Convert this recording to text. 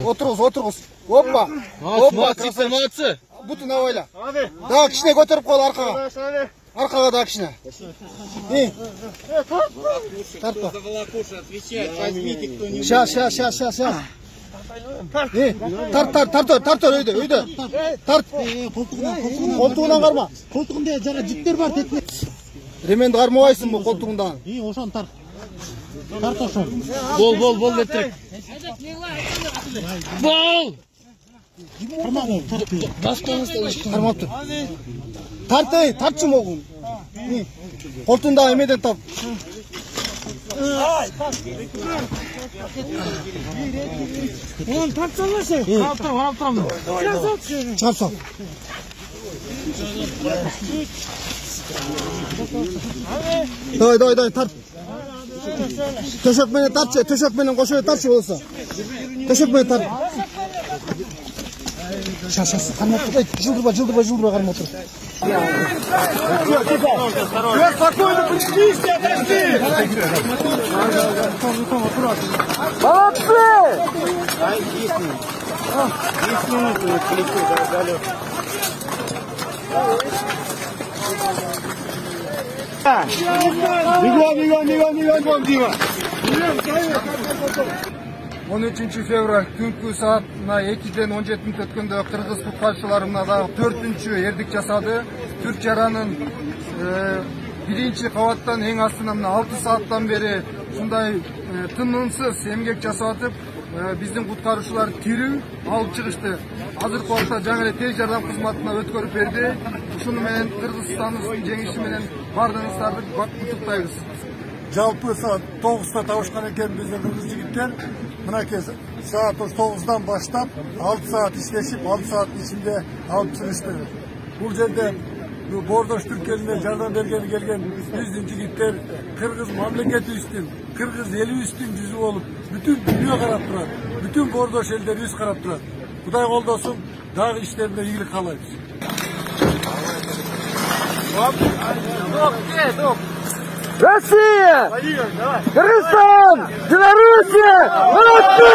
Отырғыз. Опа. Молодцы. Бутын авайла. Да, кішіне көтеріп қол арқаға. Арқаға да кішіне. Тартпа. Щас. Тарт, өйді. Тарт. Қолтығынан қарма. Қолтығында жаңа жіптер бар тетіне. Ременді қармауайсың бұл қолтығындан. Ошан тарт. Тарт ошан. Бол, летірек. Бол! Қармап тұр. Тарт жұмоғын. Қолтығында емеден тап. Оған тарт салмашы. Çarpsam. Day tart. Töşekmeni tartçı, töşekmenin koşuyor tartçı olsa. Töşekmeni tart. Şaşası kanat tut. Жылдырба қарым отыр. Спокойно, подчинись, отойди! Молодцы! 10 минут полетел далек. Бегом, Дима! 13 fevral түнкү саатына 2-ден 17 мүнөт өткөндө кыргыз куткарчылары мынадагы 4-чү эрдик жасады. Түрк жаранын биринчи кабаттан эң астынан 6 сааттан бери ушундай тынымсыз эмгек жасап атып, биздин куткаруучулар тирүү алып чыгышты. Азыркы убакта жаңы эле тез жардам кызматына өткөрүп берди. Ушуну менен Кыргызстандын жеңиши менен бардыгыңыздарды куттуктайбыз. Жалпы saat 9'da tavuşkan eken bizden kırmızı jigitler mınake saat 9'dan başlap 6 saat işleşip 6 saat içinde alıp çıkıştı. Bu yerde Bordoş Türkiye'ne yardım bergeni gelgen bizden jigitler Kırgız mamleketi üstün, Kırgız eli üstün yüzü olup bütün dünya karap durar. Bütün Bordoş elleri yüz karap durar. Kuday koldosun dağ işlerine iyilik kalayız. Россия! Кыргызстан! Белоруссия! Молодцы!